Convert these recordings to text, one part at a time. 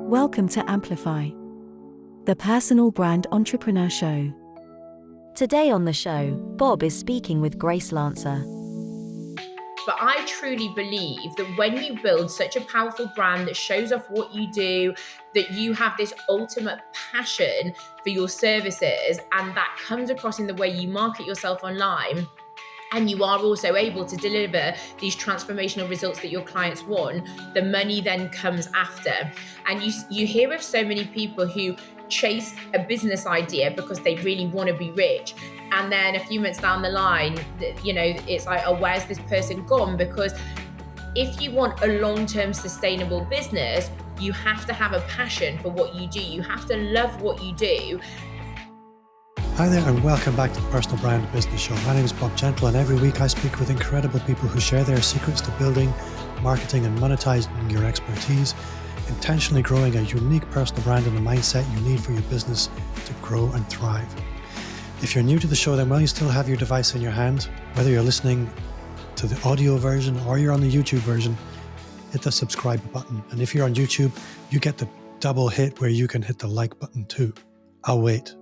Welcome to Amplify, the Personal Brand Entrepreneur Show. Today on the show, Bob is speaking with Grace Lancer. But I truly believe that when you build such a powerful brand that shows off what you do, that you have this ultimate passion for your services, and that comes across in the way you market yourself online, and you are also able to deliver these transformational results that your clients want, the money then comes after. And you hear of so many people who chase a business idea because they really want to be rich. And then a few months down the line, it's like, oh, where's this person gone? Because if you want a long-term sustainable business, you have to have a passion for what you do. You have to love what you do. Hi there and welcome back to the Personal Brand Business Show. My name is Bob Gentle and every week I speak with incredible people who share their secrets to building, marketing and monetizing your expertise, intentionally growing a unique personal brand and the mindset you need for your business to grow and thrive. If you're new to the show, then you still have your device in your hand. Whether you're listening to the audio version or you're on the YouTube version, hit the subscribe button. And if you're on YouTube, you get the double hit where you can hit the like button too. I'll wait.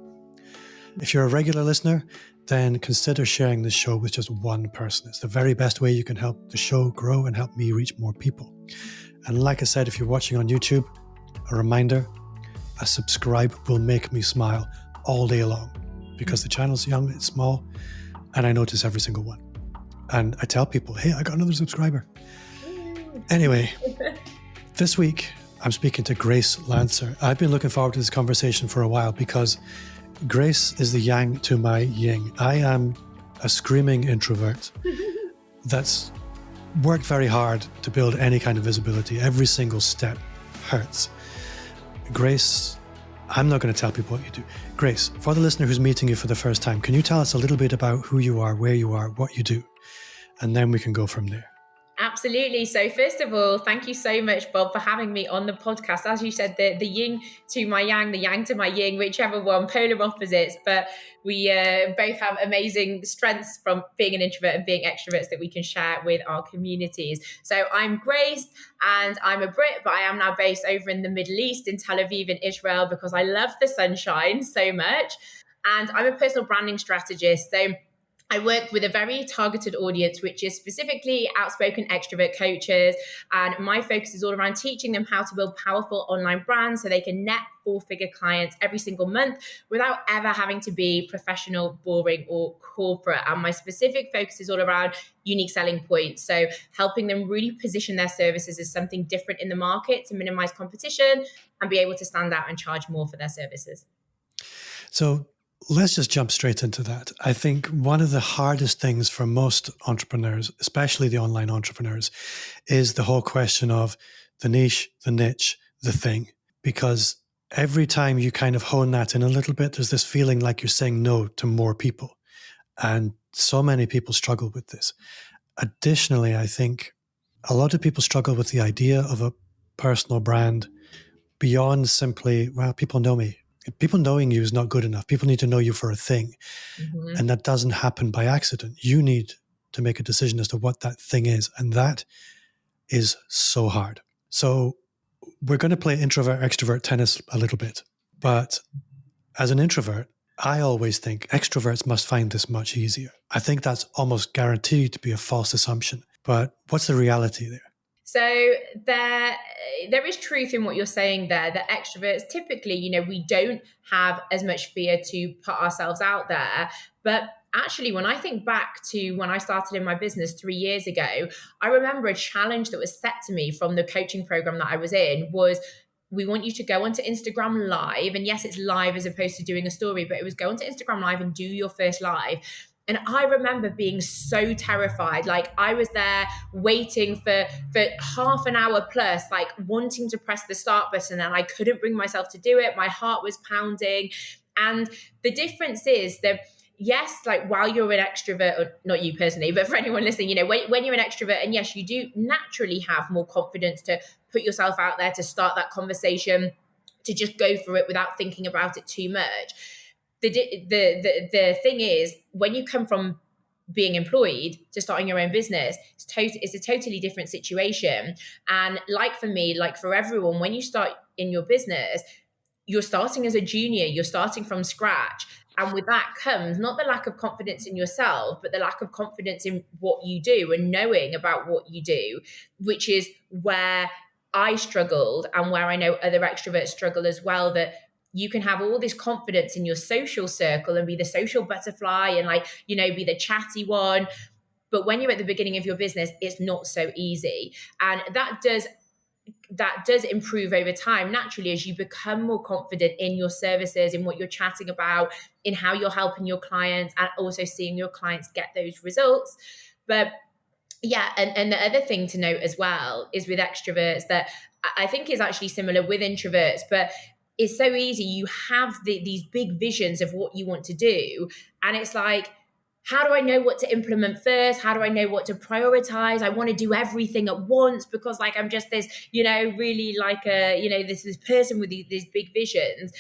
If you're a regular listener, then consider sharing this show with just one person. It's the very best way you can help the show grow and help me reach more people. And like I said, if you're watching on YouTube, a reminder, a subscribe will make me smile all day long because the channel's young, it's small, and I notice every single one. And I tell people, hey, I got another subscriber. Anyway, this week I'm speaking to Grace Lancer. I've been looking forward to this conversation for a while because Grace is the yang to my yin. I am a screaming introvert that's worked very hard to build any kind of visibility. Every single step hurts. Grace, I'm not going to tell people what you do. Grace, for the listener who's meeting you for the first time, can you tell us a little bit about who you are, where you are, what you do? And then we can go from there. Absolutely. So first of all, thank you so much, Bob, for having me on the podcast. As you said, the yin to my yang, the yang to my yin, whichever one, polar opposites. But we both have amazing strengths from being an introvert and being extroverts that we can share with our communities. So I'm Grace and I'm a Brit, but I am now based over in the Middle East, in Tel Aviv in Israel, because I love the sunshine so much. And I'm a personal branding strategist. So I work with a very targeted audience, which is specifically outspoken extrovert coaches. And my focus is all around teaching them how to build powerful online brands so they can net 4-figure clients every single month without ever having to be professional, boring, or corporate. And my specific focus is all around unique selling points. So helping them really position their services as something different in the market to minimize competition and be able to stand out and charge more for their services. So let's just jump straight into that. I think one of the hardest things for most entrepreneurs, especially the online entrepreneurs, is the whole question of the niche, the niche, the thing. Because every time you kind of hone that in a little bit, there's this feeling like you're saying no to more people. And so many people struggle with this. Additionally, I think a lot of people struggle with the idea of a personal brand beyond simply, well, people know me. People knowing you is not good enough. People need to know you for a thing. Mm-hmm. And that doesn't happen by accident. You need to make a decision as to what that thing is. And that is so hard. So we're going to play introvert-extrovert tennis a little bit. But as an introvert, I always think extroverts must find this much easier. I think that's almost guaranteed to be a false assumption. But what's the reality there? So there is truth in what you're saying there, that extroverts typically, we don't have as much fear to put ourselves out there. But actually, when I think back to when I started in my business 3 years ago, I remember a challenge that was set to me from the coaching program that I was in was, we want you to go onto Instagram Live. And yes, it's live as opposed to doing a story, but it was go onto Instagram Live and do your first live. And I remember being so terrified. Like I was there waiting for half an hour plus, like wanting to press the start button, and I couldn't bring myself to do it. My heart was pounding. And the difference is that, yes, like while you're an extrovert, or not you personally, but for anyone listening, when you're an extrovert, and yes, you do naturally have more confidence to put yourself out there, to start that conversation, to just go for it without thinking about it too much. The thing is, when you come from being employed to starting your own business. It's a totally different situation. And like for me, like for everyone, when you start in your business, you're starting as a junior, you're starting from scratch. And with that comes not the lack of confidence in yourself, but the lack of confidence in what you do and knowing about what you do, which is where I struggled and where I know other extroverts struggle as well. That you can have all this confidence in your social circle and be the social butterfly and, like, you know, be the chatty one. But when you're at the beginning of your business, it's not so easy. And that does improve over time naturally as you become more confident in your services, in what you're chatting about, in how you're helping your clients, and also seeing your clients get those results. But yeah, and the other thing to note as well is with extroverts that I think is actually similar with introverts, but it's so easy. You have these big visions of what you want to do, and it's like, how do I know what to implement first? How do I know what to prioritize? I want to do everything at once because, like, I'm just this, you know, really like this person with these big visions.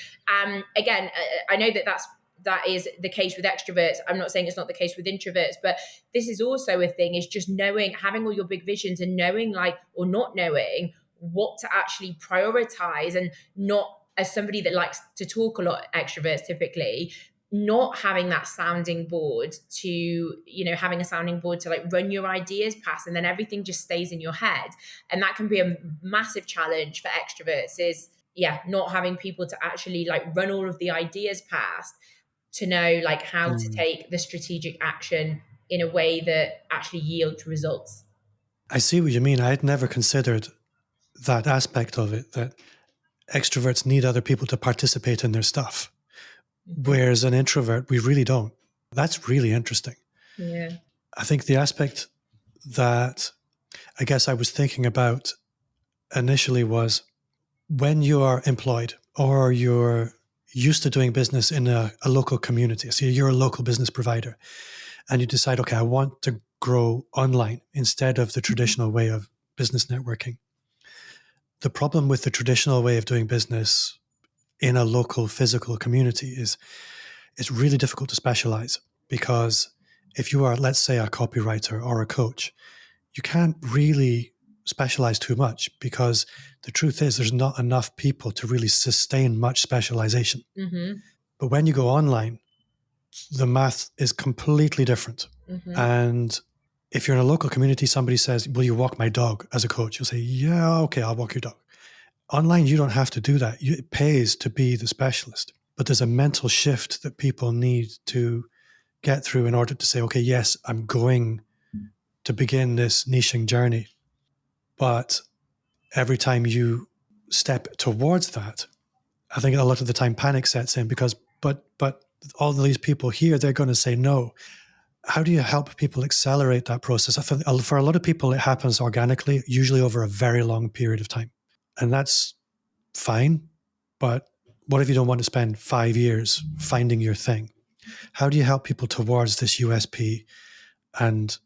Again, I know that is the case with extroverts. I'm not saying it's not the case with introverts, but this is also a thing, is just knowing, having all your big visions and knowing, like, or not knowing what to actually prioritize, and not, as somebody that likes to talk a lot, extroverts typically, not having that sounding board to, you know, having a sounding board to like run your ideas past, and then everything just stays in your head. And that can be a massive challenge for extroverts, is not having people to actually like run all of the ideas past, to know like how to take the strategic action in a way that actually yields results. I see what you mean. I had never considered that aspect of it, that extroverts need other people to participate in their stuff. Whereas an introvert, we really don't. That's really interesting. Yeah. I think the aspect that I guess I was thinking about initially was when you are employed or you're used to doing business in a local community. So you're a local business provider and you decide, okay, I want to grow online instead of the traditional way of business networking. The problem with the traditional way of doing business in a local physical community is it's really difficult to specialize, because if you are, let's say, a copywriter or a coach, you can't really specialize too much, because the truth is there's not enough people to really sustain much specialization. Mm-hmm. But when you go online, the math is completely different. Mm-hmm. And if you're in a local community, somebody says, will you walk my dog as a coach? You'll say, yeah, okay, I'll walk your dog. Online, you don't have to do that. It pays to be the specialist. But there's a mental shift that people need to get through in order to say, okay, yes, I'm going to begin this niching journey. But every time you step towards that, I think a lot of the time panic sets in, because, but all these people here, they're going to say no. How do you help people accelerate that process? For a lot of people, it happens organically, usually over a very long period of time. And that's fine. But what if you don't want to spend 5 years finding your thing? How do you help people towards this USP and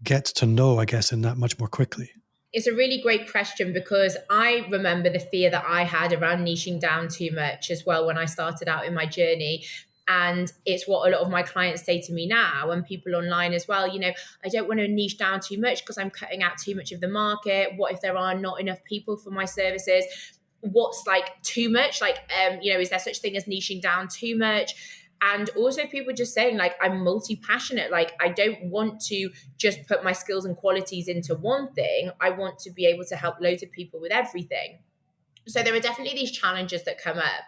get to know, I guess, in that much more quickly? It's a really great question, because I remember the fear that I had around niching down too much as well when I started out in my journey. And it's what a lot of my clients say to me now, and people online as well. You know, I don't want to niche down too much because I'm cutting out too much of the market. What if there are not enough people for my services? What's like too much? Like, is there such thing as niching down too much? And also people just saying, like, I'm multi-passionate. Like, I don't want to just put my skills and qualities into one thing. I want to be able to help loads of people with everything. So there are definitely these challenges that come up.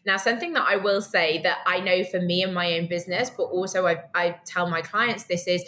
Now, something that I will say that I know for me and my own business, but also I tell my clients this, is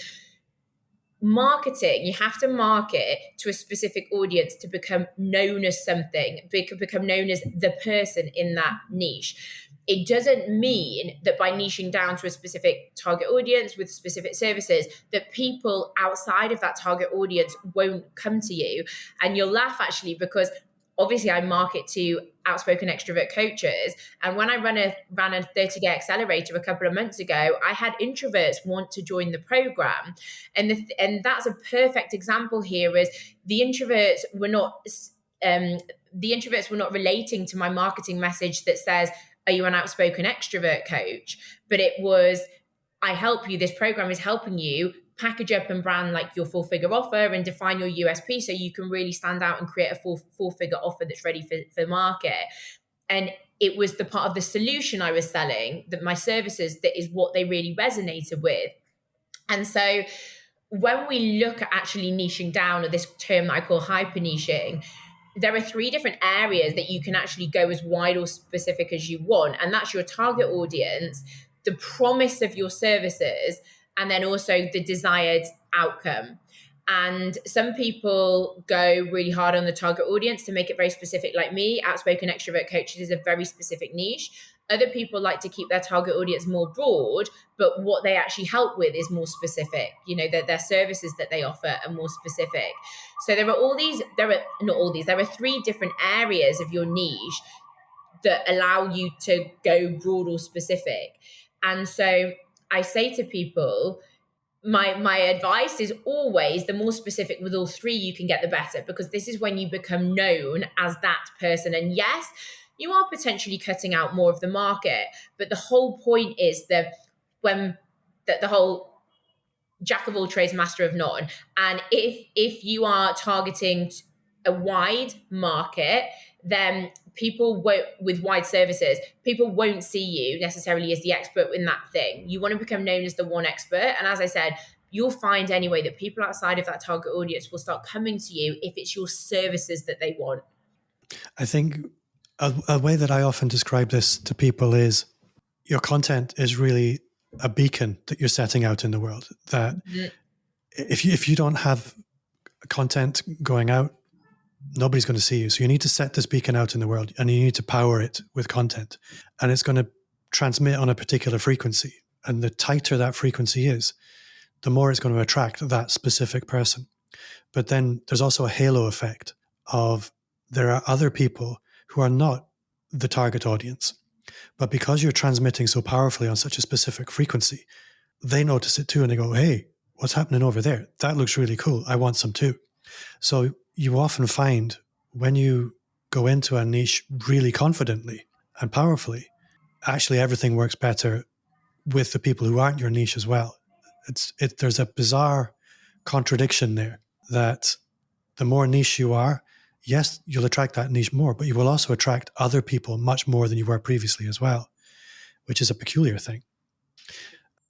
marketing. You have to market to a specific audience to become known as something, become known as the person in that niche. It doesn't mean that by niching down to a specific target audience with specific services, that people outside of that target audience won't come to you. And you'll laugh actually, because obviously I market to outspoken extrovert coaches. And when I ran a 30-day accelerator a couple of months ago, I had introverts want to join the program. And that's a perfect example here, is the introverts were not relating to my marketing message that says, are you an outspoken extrovert coach? But it was, I help you. This program is helping you package up and brand like your full figure offer and define your USP so you can really stand out and create a full figure offer that's ready for the market. And it was the part of the solution I was selling, that my services, that is what they really resonated with. And so when we look at actually niching down, or this term that I call hyper niching, there are 3 different areas that you can actually go as wide or specific as you want. And that's your target audience, the promise of your services, and then also the desired outcome. And some people go really hard on the target audience to make it very specific, like me. Outspoken Extrovert Coaches is a very specific niche. Other people like to keep their target audience more broad, but what they actually help with is more specific. Their services that they offer are more specific. So there are 3 different areas of your niche that allow you to go broad or specific. And so I say to people, my advice is always, the more specific with all 3 you can get, the better, because this is when you become known as that person. And yes, you are potentially cutting out more of the market, but the whole point is that the whole jack of all trades, master of none. And if you are targeting a wide market, then people with wide services, people won't see you necessarily as the expert in that thing. You want to become known as the one expert. And as I said, you'll find anyway that people outside of that target audience will start coming to you if it's your services that they want. I think a way that I often describe this to people is your content is really a beacon that you're setting out in the world. That if you don't have content going out, nobody's going to see you. So you need to set this beacon out in the world, and you need to power it with content. And it's going to transmit on a particular frequency. And the tighter that frequency is, the more it's going to attract that specific person. But then there's also a halo effect of, there are other people who are not the target audience, but because you're transmitting so powerfully on such a specific frequency, they notice it too, and they go, hey, what's happening over there? That looks really cool. I want some too. So you often find, when you go into a niche really confidently and powerfully, actually everything works better with the people who aren't your niche as well. There's a bizarre contradiction there, that the more niche you are, yes, you'll attract that niche more, but you will also attract other people much more than you were previously as well, which is a peculiar thing.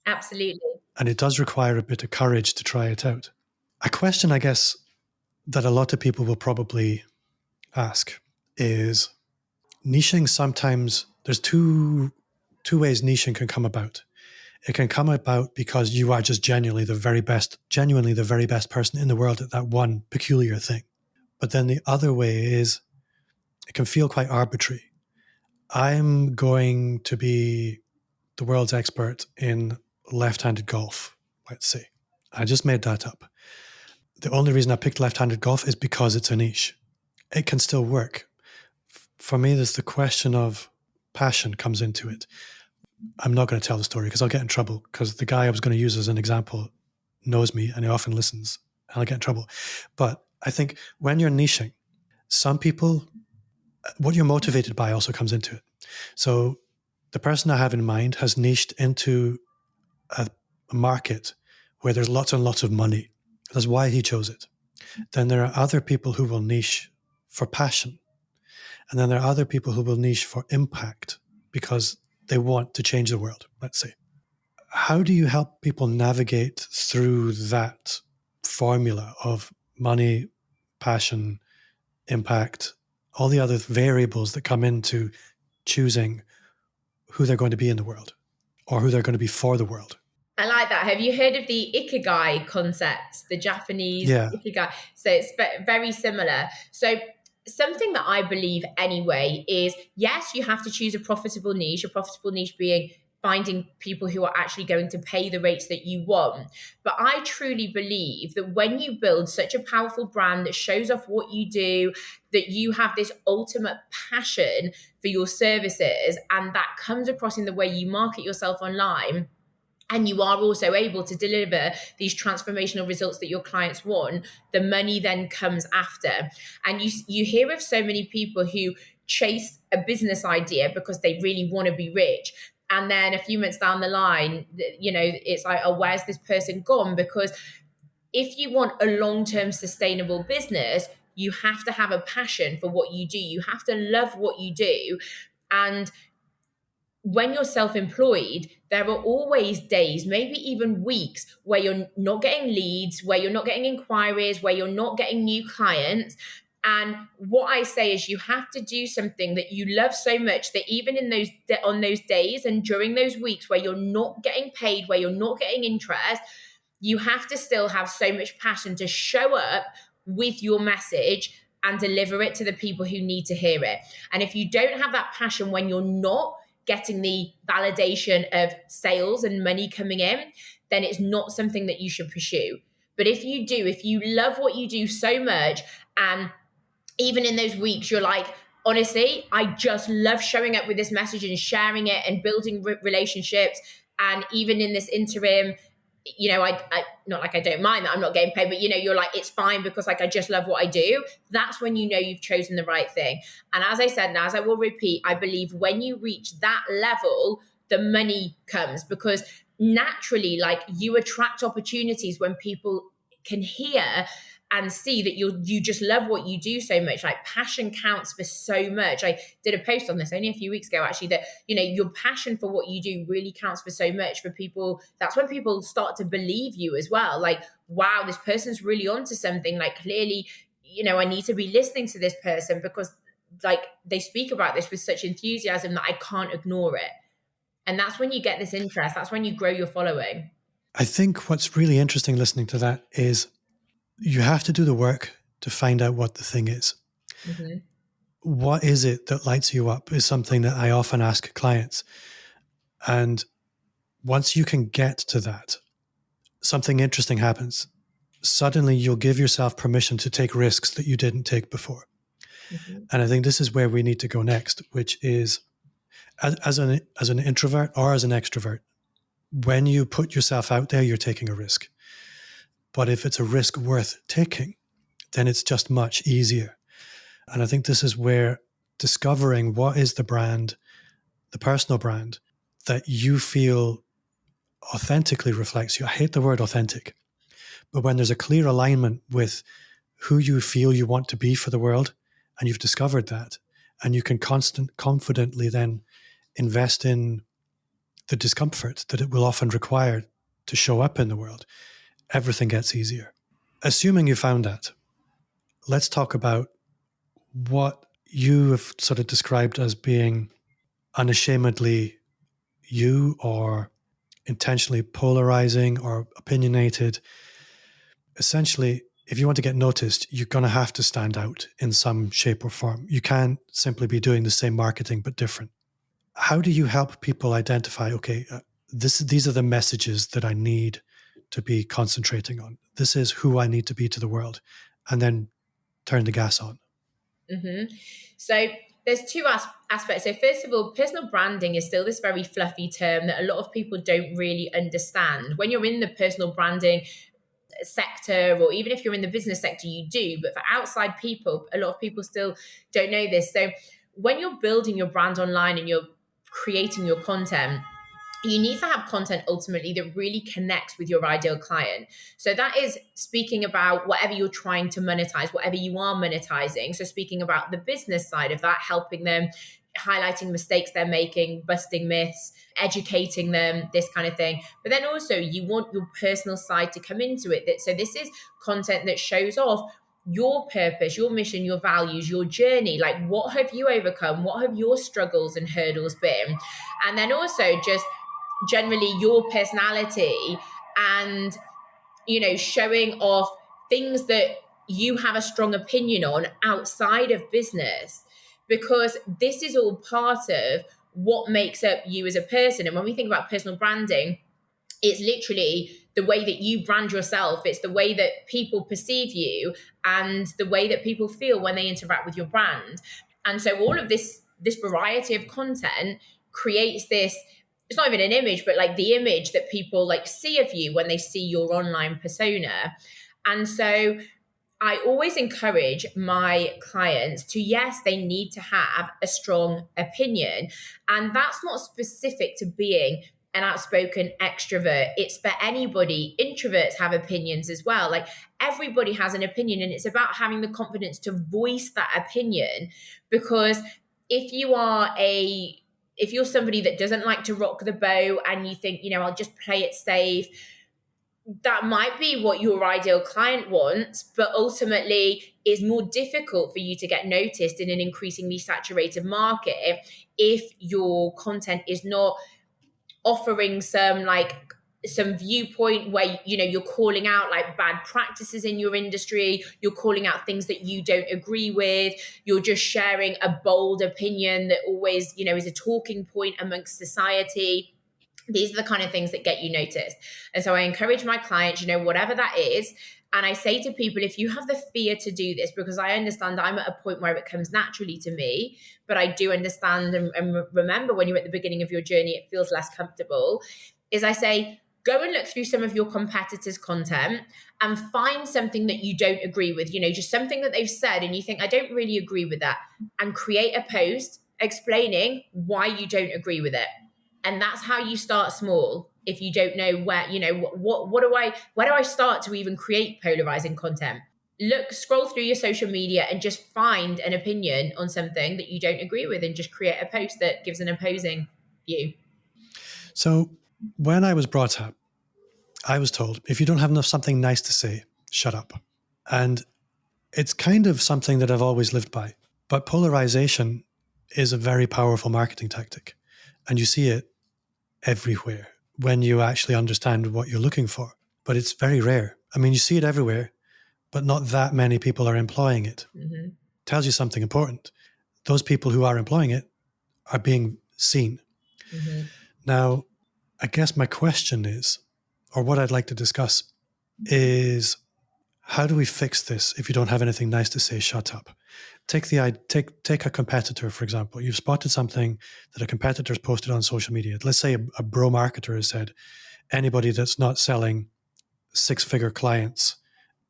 Absolutely. And it does require a bit of courage to try it out. A question, I guess, that a lot of people will probably ask is, niching sometimes, there's two ways niching can come about. It can come about because you are just genuinely the very best person in the world at that one peculiar thing. But then the other way is, it can feel quite arbitrary. I'm going to be the world's expert in left-handed golf, let's say. I just made that up. The only reason I picked left-handed golf is because it's a niche. It can still work. For me, there's the question of passion comes into it. I'm not going to tell the story because I'll get in trouble, because the guy I was going to use as an example knows me and he often listens, and I'll get in trouble. But I think when you're niching, some people, what you're motivated by also comes into it. So the person I have in mind has niched into a market where there's lots and lots of money. That's why he chose it. Then there are other people who will niche for passion. And then there are other people who will niche for impact because they want to change the world, let's say. How do you help people navigate through that formula of money, passion, impact, all the other variables that come into choosing who they're going to be in the world or who they're going to be for the world? I like that. Have you heard of the ikigai concept, the Japanese ikigai? So it's very similar. So something that I believe anyway is, yes, you have to choose a profitable niche being finding people who are actually going to pay the rates that you want. But I truly believe that when you build such a powerful brand that shows off what you do, that you have this ultimate passion for your services, and that comes across in the way you market yourself online, and you are also able to deliver these transformational results that your clients want, the money then comes after. And you hear of so many people who chase a business idea because they really want to be rich. And then a few months down the line, it's like, oh, where's this person gone? Because if you want a long-term sustainable business, you have to have a passion for what you do. You have to love what you do. And when you're self-employed, there are always days, maybe even weeks, where you're not getting leads, where you're not getting inquiries, where you're not getting new clients. And what I say is you have to do something that you love so much that even on those days and during those weeks where you're not getting paid, where you're not getting interest, you have to still have so much passion to show up with your message and deliver it to the people who need to hear it. And if you don't have that passion when you're not getting the validation of sales and money coming in, then it's not something that you should pursue. But if you do, if you love what you do so much, and even in those weeks, you're like, honestly, I just love showing up with this message and sharing it and building relationships. And even in this interim, I not like I don't mind that I'm not getting paid, but you're like, it's fine because like I just love what I do. That's when you know you've chosen the right thing. And as I said, and as I will repeat, I believe when you reach that level, the money comes, because naturally, like, you attract opportunities when people can hear and see that you just love what you do so much. Like, passion counts for so much. I did a post on this only a few weeks ago, actually, that, your passion for what you do really counts for so much for people. That's when people start to believe you as well. Like, wow, this person's really onto something. Like, clearly, I need to be listening to this person because like they speak about this with such enthusiasm that I can't ignore it. And that's when you get this interest. That's when you grow your following. I think what's really interesting listening to that is you have to do the work to find out what the thing is. Mm-hmm. What is it that lights you up is something that I often ask clients. And once you can get to that, something interesting happens. Suddenly you'll give yourself permission to take risks that you didn't take before. Mm-hmm. And I think this is where we need to go next, which is as an introvert or as an extrovert, when you put yourself out there, you're taking a risk. But if it's a risk worth taking, then it's just much easier. And I think this is where discovering what is the brand, the personal brand that you feel authentically reflects you. I hate the word authentic, but when there's a clear alignment with who you feel you want to be for the world, and you've discovered that, and you can confidently then invest in the discomfort that it will often require to show up in the world, everything gets easier. Assuming you found that, let's talk about what you have sort of described as being unashamedly you, or intentionally polarizing or opinionated. Essentially, if you want to get noticed, you're going to have to stand out in some shape or form. You can't simply be doing the same marketing but different. How do you help people identify, okay, these are the messages that I need to be concentrating on. This is who I need to be to the world, and then turn the gas on? Mm-hmm. So there's two aspects. So first of all, personal branding is still this very fluffy term that a lot of people don't really understand. When you're in the personal branding sector, or even if you're in the business sector, you do. But for outside people, a lot of people still don't know this. So when you're building your brand online and you're creating your content, you need to have content ultimately that really connects with your ideal client. So that is speaking about whatever you're trying to monetize, whatever you are monetizing. So speaking about the business side of that, helping them, highlighting mistakes they're making, busting myths, educating them, this kind of thing. But then also you want your personal side to come into it. So this is content that shows off your purpose, your mission, your values, your journey. Like, what have you overcome? What have your struggles and hurdles been? And then also just generally your personality, and showing off things that you have a strong opinion on outside of business, because this is all part of what makes up you as a person. And when we think about personal branding, it's literally the way that you brand yourself. It's the way that people perceive you and the way that people feel when they interact with your brand. And so all of this variety of content creates this, it's not even an image, but like the image that people like see of you when they see your online persona. And so I always encourage my clients to, yes, they need to have a strong opinion. And that's not specific to being an outspoken extrovert. It's for anybody. Introverts have opinions as well. Like, everybody has an opinion, and it's about having the confidence to voice that opinion. Because if you're somebody that doesn't like to rock the boat and you think, I'll just play it safe, that might be what your ideal client wants, but ultimately is more difficult for you to get noticed in an increasingly saturated market if your content is not offering some viewpoint where you're calling out like bad practices in your industry, you're calling out things that you don't agree with, you're just sharing a bold opinion that always is a talking point amongst society. These are the kind of things that get you noticed. And so I encourage my clients, whatever that is. And I say to people, if you have the fear to do this, because I understand I'm at a point where it comes naturally to me, but I do understand and remember when you're at the beginning of your journey, it feels less comfortable, is I say, go and look through some of your competitors' content and find something that you don't agree with, just something that they've said and you think, I don't really agree with that, and create a post explaining why you don't agree with it. And that's how you start small. If you don't know where, where do I start to even create polarizing content? Scroll through your social media and just find an opinion on something that you don't agree with and just create a post that gives an opposing view. So when I was brought up, I was told, if you don't have something nice to say, shut up. And it's kind of something that I've always lived by. But polarization is a very powerful marketing tactic. And you see it everywhere when you actually understand what you're looking for. But it's very rare. I mean, you see it everywhere, but not that many people are employing it. Mm-hmm. Tells you something important. Those people who are employing it are being seen. Mm-hmm. Now, I guess my question is, or what I'd like to discuss is, how do we fix this if you don't have anything nice to say, shut up? Take a competitor, for example. You've spotted something that a competitor's posted on social media. Let's say a bro marketer has said, anybody that's not selling six-figure clients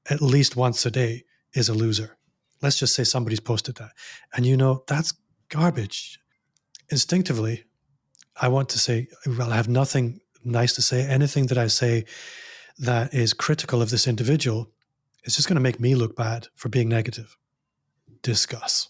at least once a day is a loser. Let's just say somebody's posted that. And that's garbage. Instinctively, I want to say, well, I have nothing nice to say. Anything that I say that is critical of this individual is just going to make me look bad for being negative. Discuss.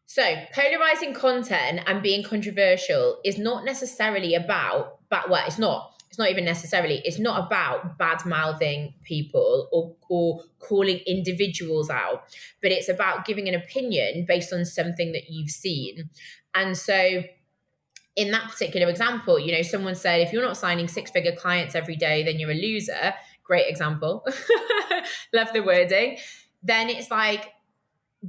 So polarizing content and being controversial is not necessarily about, it's not even necessarily, it's not about bad-mouthing people or calling individuals out, but it's about giving an opinion based on something that you've seen. And so in that particular example, someone said, if you're not signing six-figure clients every day, then you're a loser. Great example. Love the wording. Then it's like,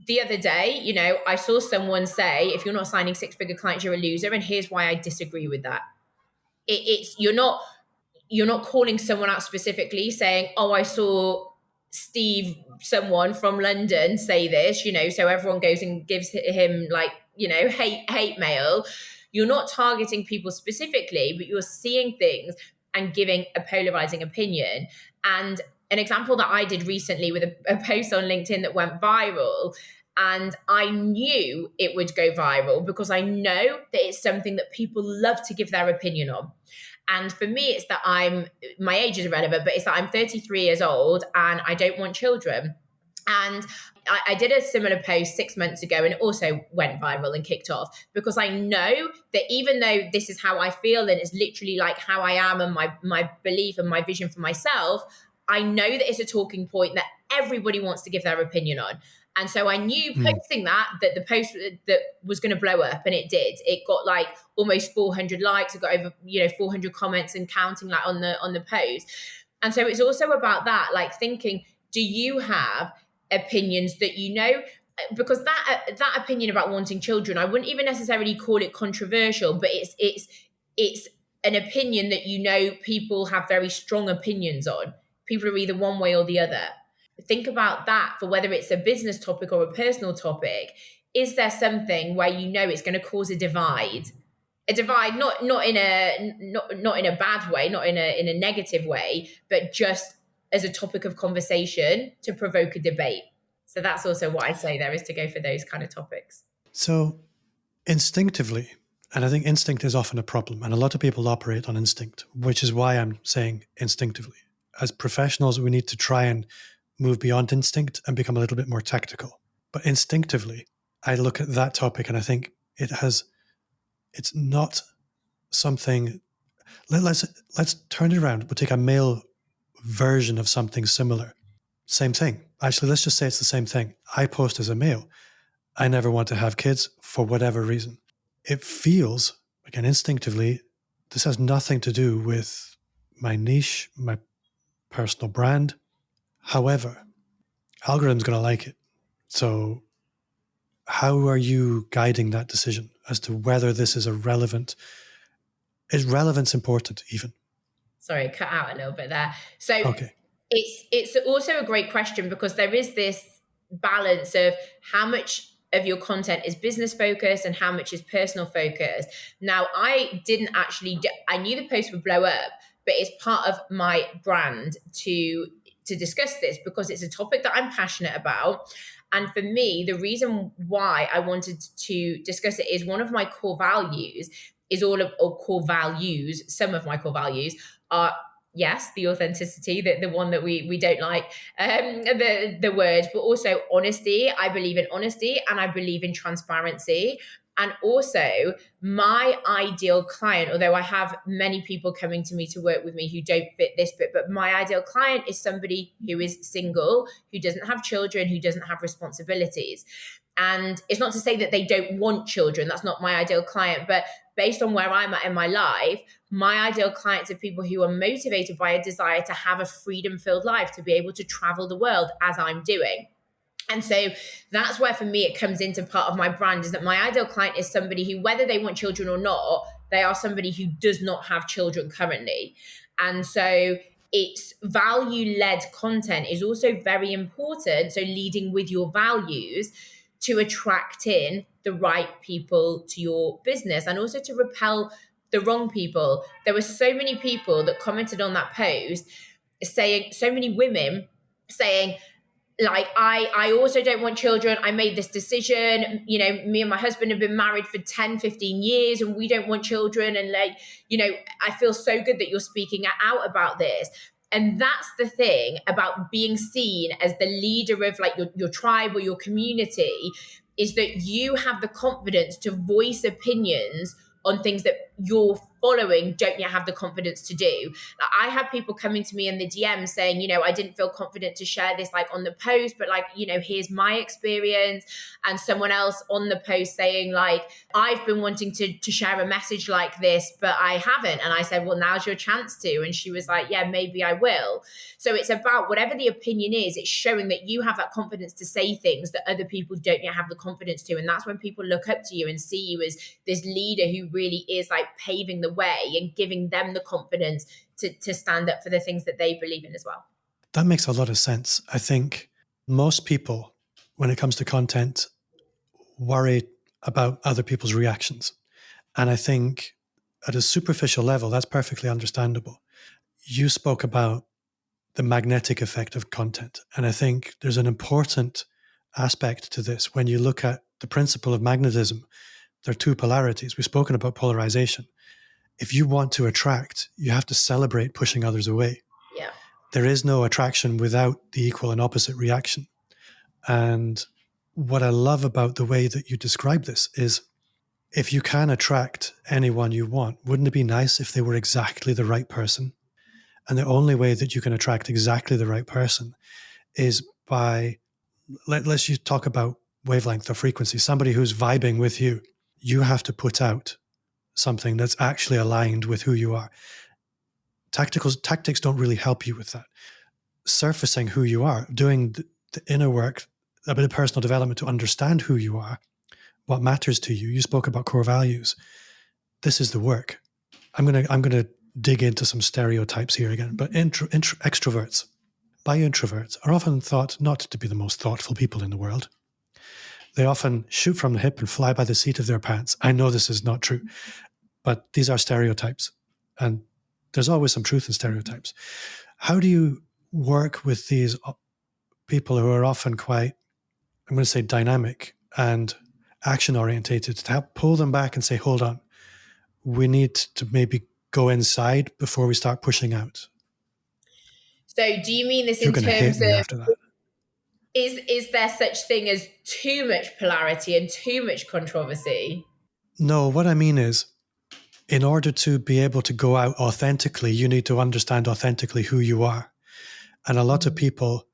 the other day, I saw someone say, if you're not signing six-figure clients, you're a loser. And here's why I disagree with that. You're not calling someone out specifically saying, oh, I saw Steve, someone from London, say this, so everyone goes and gives him hate mail. You're not targeting people specifically, but you're seeing things and giving a polarizing opinion. And an example that I did recently with a post on LinkedIn that went viral, and I knew it would go viral because I know that it's something that people love to give their opinion on. And for me, it's that my age is irrelevant, but it's that I'm 33 years old and I don't want children. And I did a similar post 6 months ago and it also went viral and kicked off because I know that even though this is how I feel and it's literally like how I am and my belief and my vision for myself, I know that it's a talking point that everybody wants to give their opinion on. And so I knew posting that the post that was going to blow up, and it did. It got like almost 400 likes. It got over 400 comments and counting on the post. And so it's also about that, like thinking, do you have opinions that because that opinion about wanting children, I wouldn't even necessarily call it controversial, but it's an opinion that people have very strong opinions on. People are either one way or the other. Think about that for whether it's a business topic or a personal topic. Is there something where it's going to cause a divide? A divide, not in a bad way, not in a negative way, but just as a topic of conversation to provoke a debate. So that's also what I say there, is to go for those kind of topics. So instinctively, and I think instinct is often a problem, and a lot of people operate on instinct, which is why I'm saying instinctively. As professionals, we need to try and move beyond instinct and become a little bit more tactical. But instinctively, I look at that topic and I think it's not something. Let's turn it around. We'll take a male version of something similar. Same thing. Actually, let's just say it's the same thing. I post as a male. I never want to have kids for whatever reason. It feels, again, instinctively, this has nothing to do with my niche, my personal brand. However, algorithm's going to like it. So how are you guiding that decision as to whether this is is relevance important even? Sorry, cut out a little bit there. So Okay. It's also a great question, because there is this balance of how much of your content is business focused and how much is personal focused. Now, I didn't actually, I knew the post would blow up, but it's part of my brand to discuss this, because it's a topic that I'm passionate about. And for me, the reason why I wanted to discuss it is one of my core values is some of my core values are, yes, the authenticity, the one that we don't like, the word, but also honesty. I believe in honesty and I believe in transparency. And also, my ideal client, although I have many people coming to me to work with me who don't fit this bit, but my ideal client is somebody who is single, who doesn't have children, who doesn't have responsibilities. And it's not to say that they don't want children. That's not my ideal client. But based on where I'm at in my life, my ideal clients are people who are motivated by a desire to have a freedom-filled life, to be able to travel the world as I'm doing. And so that's where, for me, it comes into part of my brand, is that my ideal client is somebody who, whether they want children or not, they are somebody who does not have children currently. And so it's value-led content is also very important. So leading with your values to attract in the right people to your business, and also to repel the wrong people. There were so many people that commented on that post saying, so many women saying, like, I also don't want children. I made this decision. You know, me and my husband have been married for 10, 15 years and we don't want children. And like, you know, I feel so good that you're speaking out about this. And that's the thing about being seen as the leader of like your tribe or your community, is that you have the confidence to voice opinions on things that your following don't yet have the confidence to do. Like, I have people coming to me in the DM saying, you know, I didn't feel confident to share this like on the post, but like, you know, here's my experience. And someone else on the post saying like, I've been wanting to share a message like this, but I haven't. And I said, well, now's your chance to. And she was like, yeah, maybe I will. So it's about whatever the opinion is, it's showing that you have that confidence to say things that other people don't yet have the confidence to. And that's when people look up to you and see you as this leader who really is like paving the way and giving them the confidence to stand up for the things that they believe in as well. That makes a lot of sense. I think most people, when it comes to content, worry about other people's reactions. And I think at a superficial level, that's perfectly understandable. You spoke about the magnetic effect of content. And I think there's an important aspect to this. When you look at the principle of magnetism, there are two polarities. We've spoken about polarization. If you want to attract, you have to celebrate pushing others away. Yeah. There is no attraction without the equal and opposite reaction. And what I love about the way that you describe this is, if you can attract anyone you want, wouldn't it be nice if they were exactly the right person? And the only way that you can attract exactly the right person is by, let's you talk about wavelength or frequency, somebody who's vibing with you. You have to put out something that's actually aligned with who you are. Tactics don't really help you with that. Surfacing who you are, doing the inner work, a bit of personal development to understand who you are, what matters to you. You spoke about core values. This is the work. I'm gonna dig into some stereotypes here again, but extroverts, by introverts, are often thought not to be the most thoughtful people in the world. They often shoot from the hip and fly by the seat of their pants. I know this is not true, but these are stereotypes, and there's always some truth in stereotypes. How do you work with these people who are often quite I'm going to say dynamic and action orientated, to help pull them back and say, hold on, we need to maybe go inside before we start pushing out. So do you mean this You're in going to hate terms me of, after that. is there such thing as too much polarity and too much controversy? No, what I mean is, in order to be able to go out authentically, you need to understand authentically who you are. And a lot of people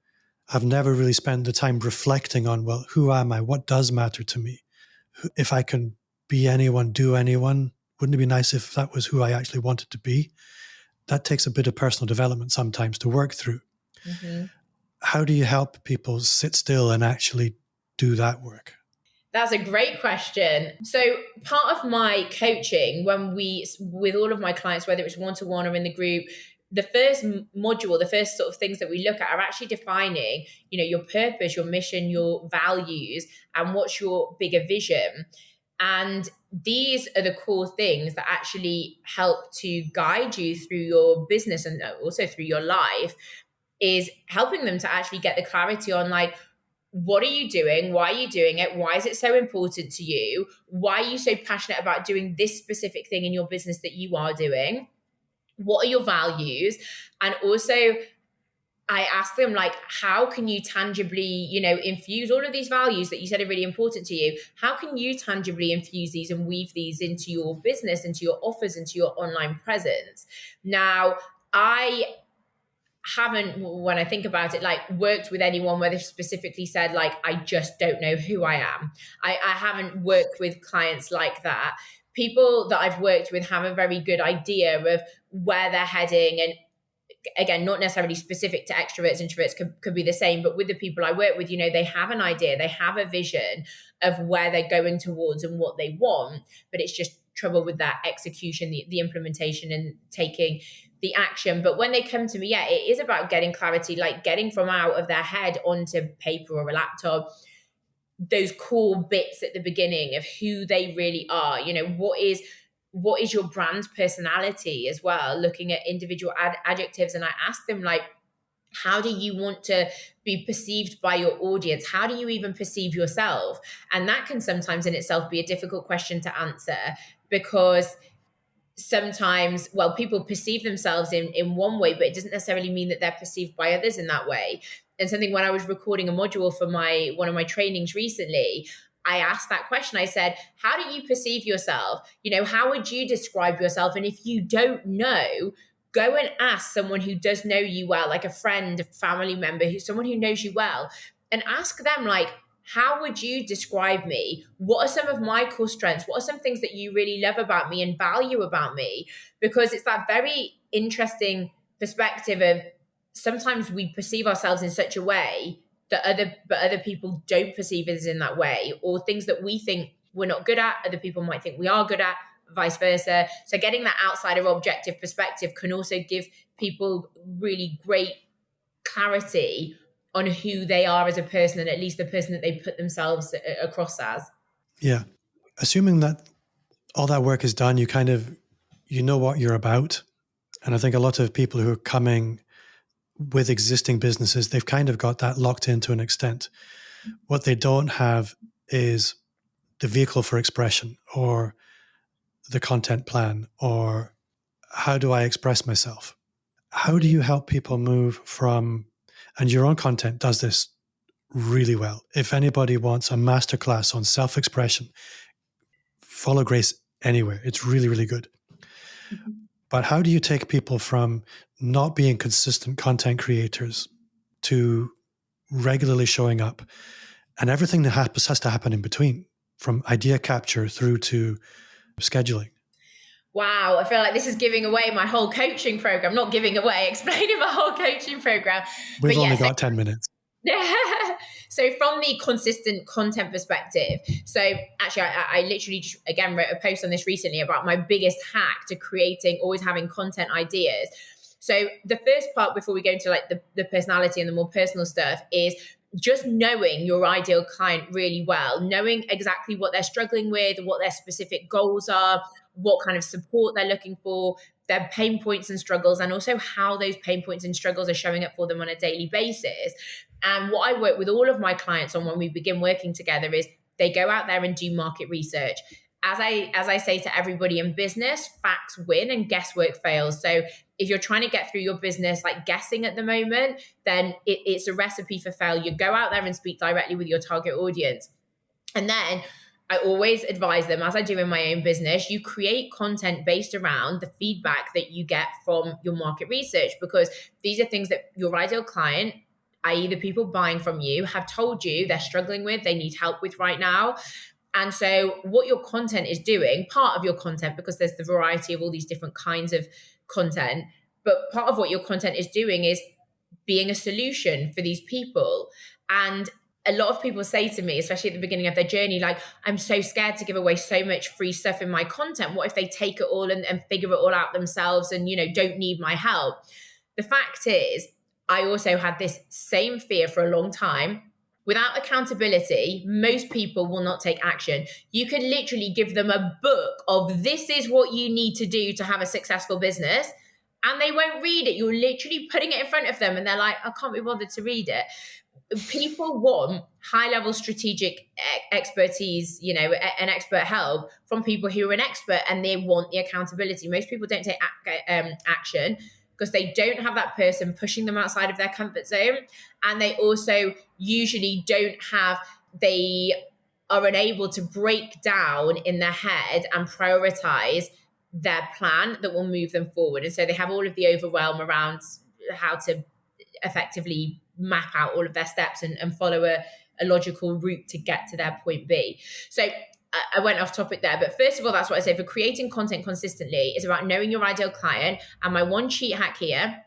have never really spent the time reflecting on, well, who am I? What does matter to me? If I can be anyone, do anyone, wouldn't it be nice if that was who I actually wanted to be? That takes a bit of personal development sometimes to work through. Mm-hmm. How do you help people sit still and actually do that work? That's a great question. So part of my coaching, with all of my clients, whether it's one-to-one or in the group, the first module, the first sort of things that we look at are actually defining, your purpose, your mission, your values, and what's your bigger vision. And these are the core things that actually help to guide you through your business and also through your life, is helping them to actually get the clarity on, like, what are you doing? Why are you doing it? Why is it so important to you? Why are you so passionate about doing this specific thing in your business that you are doing? What are your values? And also, I ask them, like, how can you tangibly, infuse all of these values that you said are really important to you? How can you tangibly infuse these and weave these into your business, into your offers, into your online presence? Now, I haven't, when I think about it, like, worked with anyone where they specifically said, like, I just don't know who I am. I haven't worked with clients like that. People that I've worked with have a very good idea of where they're heading. And again, not necessarily specific to extroverts, introverts could be the same, but with the people I work with, they have an idea, they have a vision of where they're going towards and what they want, but it's just trouble with that execution, the implementation, and taking the action. But when they come to me, it is about getting clarity, like getting from out of their head onto paper or a laptop, those core bits at the beginning of who they really are. What is your brand personality as well, looking at individual adjectives. And I ask them, like, how do you want to be perceived by your audience? How do you even perceive yourself? And that can sometimes in itself be a difficult question to answer, because sometimes, well, people perceive themselves in one way, but it doesn't necessarily mean that they're perceived by others in that way. And something, when I was recording a module for one of my trainings recently, I asked that question. I said, how do you perceive yourself? How would you describe yourself? And if you don't know, go and ask someone who does know you well, like a friend, a family member, someone who knows you well, and ask them, like, how would you describe me? What are some of my core strengths? What are some things that you really love about me and value about me? Because it's that very interesting perspective of, sometimes we perceive ourselves in such a way that other people don't perceive us in that way, or things that we think we're not good at, other people might think we are good at, vice versa. So getting that outsider objective perspective can also give people really great clarity on who they are as a person, and at least the person that they put themselves across as. Yeah. Assuming that all that work is done, you know what you're about. And I think a lot of people who are coming with existing businesses, they've kind of got that locked in to an extent. What they don't have is the vehicle for expression, or the content plan, or how do I express myself? How do you help people move from, and your own content does this really well. If anybody wants a masterclass on self-expression, follow Grace anywhere. It's really, really good. Mm-hmm. But how do you take people from not being consistent content creators to regularly showing up, and everything that has to happen in between, from idea capture through to scheduling? Wow, I feel like this is giving away my whole coaching program. Not giving away, explaining my whole coaching program. We've only got 10 minutes. So from the consistent content perspective, so actually I literally just, again, wrote a post on this recently about my biggest hack to creating, always having content ideas. So the first part, before we go into like the personality and the more personal stuff, is just knowing your ideal client really well, knowing exactly what they're struggling with, what their specific goals are, what kind of support they're looking for, their pain points and struggles, and also how those pain points and struggles are showing up for them on a daily basis. And what I work with all of my clients on when we begin working together is they go out there and do market research. As I say to everybody in business, facts win and guesswork fails. So if you're trying to get through your business like guessing at the moment, then it's a recipe for failure. Go out there and speak directly with your target audience. And then I always advise them, as I do in my own business, you create content based around the feedback that you get from your market research, because these are things that your ideal client, i.e. the people buying from you, have told you they're struggling with, they need help with right now. And so what your content is doing, part of your content, because there's the variety of all these different kinds of content, but part of what your content is doing is being a solution for these people. And a lot of people say to me, especially at the beginning of their journey, like, I'm so scared to give away so much free stuff in my content. What if they take it all and figure it all out themselves and, don't need my help? The fact is, I also had this same fear for a long time. Without accountability, most people will not take action. You could literally give them a book of this is what you need to do to have a successful business, and they won't read it. You're literally putting it in front of them and they're like, I can't be bothered to read it. People want high-level strategic expertise, and expert help from people who are an expert, and they want the accountability. Most people don't take action because they don't have that person pushing them outside of their comfort zone. And they also usually they are unable to break down in their head and prioritize their plan that will move them forward. And so they have all of the overwhelm around how to effectively map out all of their steps and follow a logical route to get to their point B. So I went off topic there, but first of all, that's what I say for creating content consistently is about knowing your ideal client. And my one cheat hack here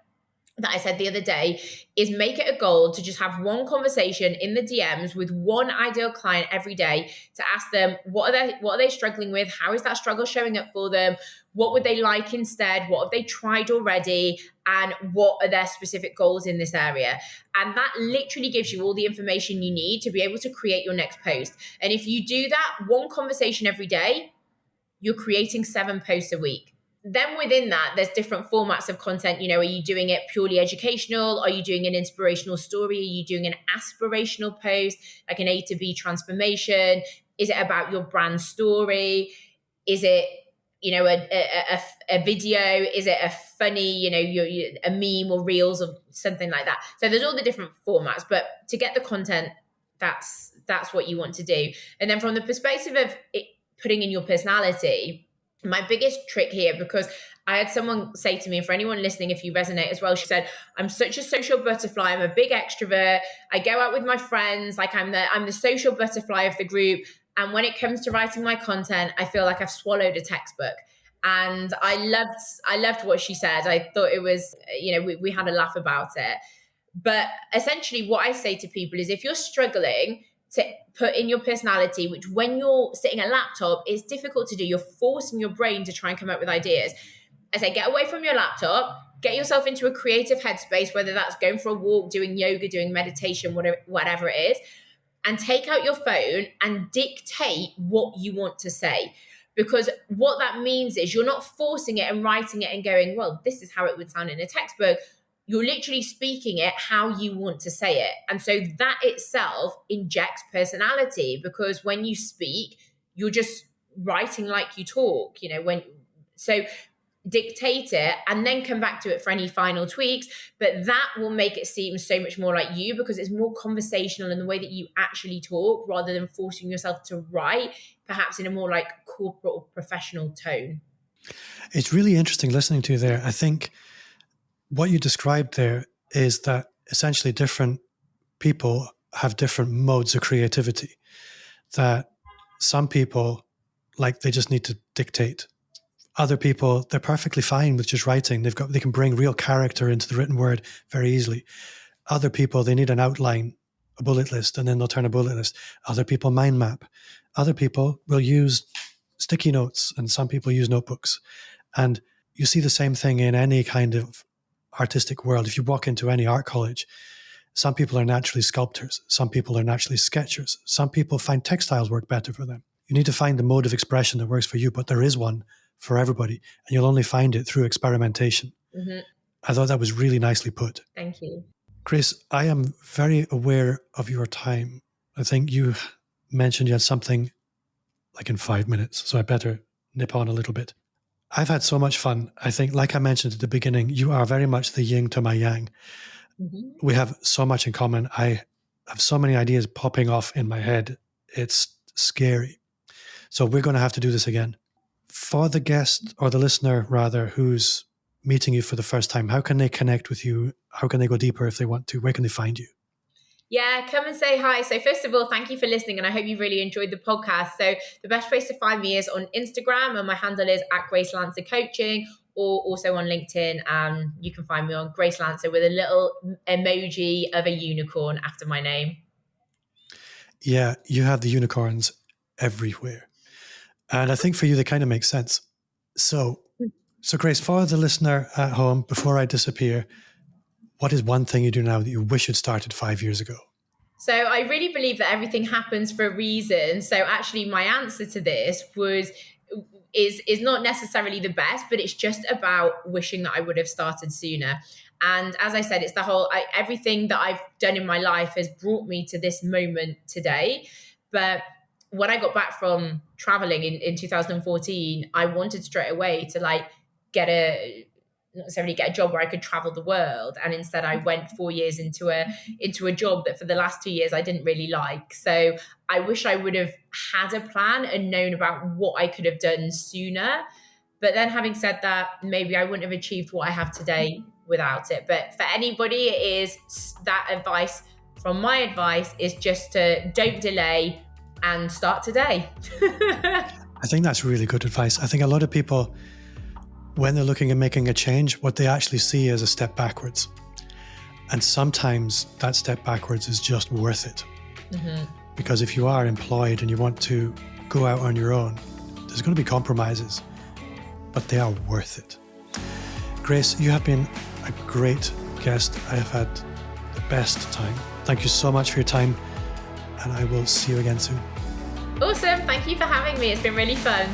that I said the other day is make it a goal to just have one conversation in the DMs with one ideal client every day to ask them, what are they struggling with? How is that struggle showing up for them? What would they like instead? What have they tried already? And what are their specific goals in this area? And that literally gives you all the information you need to be able to create your next post. And if you do that one conversation every day, you're creating 7 posts a week. Then within that, there's different formats of content. Are you doing it purely educational? Are you doing an inspirational story? Are you doing an aspirational post, like an A to B transformation? Is it about your brand story? Is it, a video? Is it a funny, a meme or reels or something like that? So there's all the different formats, but to get the content, that's what you want to do. And then from the perspective of it, putting in your personality, my biggest trick here, because I had someone say to me, and for anyone listening, if you resonate as well, she said, I'm such a social butterfly. I'm a big extrovert. I go out with my friends. Like I'm the social butterfly of the group. And when it comes to writing my content, I feel like I've swallowed a textbook. And I loved what she said. I thought it was, we had a laugh about it. But essentially what I say to people is if you're struggling to put in your personality, which when you're sitting at a laptop is difficult to do, you're forcing your brain to try and come up with ideas. I say, get away from your laptop, get yourself into a creative headspace, whether that's going for a walk, doing yoga, doing meditation, whatever it is, and take out your phone and dictate what you want to say. Because what that means is you're not forcing it and writing it and going, well, this is how it would sound in a textbook. You're literally speaking it how you want to say it. And so that itself injects personality, because when you speak, you're just writing like you talk, so dictate it and then come back to it for any final tweaks. But that will make it seem so much more like you, because it's more conversational in the way that you actually talk, rather than forcing yourself to write, perhaps in a more like corporate or professional tone. It's really interesting listening to you there. I think what you described there is that essentially different people have different modes of creativity. That some people, like, they just need to dictate. Other people, they're perfectly fine with just writing. They can bring real character into the written word very easily. Other people, they need an outline, a bullet list, and then they'll turn a bullet list. Other people mind map. Other people will use sticky notes, and some people use notebooks. And you see the same thing in any kind of artistic world. If you walk into any art college, some people are naturally sculptors. Some people are naturally sketchers. Some people find textiles work better for them. You need to find the mode of expression that works for you, but there is one for everybody, and you'll only find it through experimentation. Mm-hmm. I thought that was really nicely put. Thank you. Grace, I am very aware of your time. I think you mentioned you had something like in 5 minutes, so I better nip on a little bit. I've had so much fun. I think, like I mentioned at the beginning, you are very much the yin to my yang. Mm-hmm. We have so much in common. I have so many ideas popping off in my head. It's scary. So we're going to have to do this again. For the guest, or the listener rather, who's meeting you for the first time, how can they connect with you? How can they go deeper if they want to? Where can they find you? Yeah, come and say hi. So first of all, thank you for listening, and I hope you really enjoyed the podcast. So the best place to find me is on Instagram, and my handle is @GraceLancerCoaching, or also on LinkedIn. You can find me on Grace Lancer with a little emoji of a unicorn after my name. Yeah, you have the unicorns everywhere. And I think for you, they kind of make sense. So Grace, for the listener at home, before I disappear, what is one thing you do now that you wish you'd started 5 years ago? So I really believe that everything happens for a reason. So actually my answer to this is not necessarily the best, but it's just about wishing that I would have started sooner. And as I said, it's everything that I've done in my life has brought me to this moment today. But when I got back from traveling in 2014, I wanted straight away to not necessarily get a job where I could travel the world. And instead I went 4 years into a job that for the last 2 years I didn't really like. So I wish I would have had a plan and known about what I could have done sooner. But then having said that, maybe I wouldn't have achieved what I have today without it. But for anybody, it is that advice from my advice is just to don't delay and start today. I think that's really good advice. I think a lot of people, when they're looking at making a change, what they actually see is a step backwards. And sometimes that step backwards is just worth it. Mm-hmm. Because if you are employed and you want to go out on your own, there's going to be compromises, but they are worth it. Grace, you have been a great guest. I have had the best time. Thank you so much for your time, and I will see you again soon. Awesome. Thank you for having me. It's been really fun.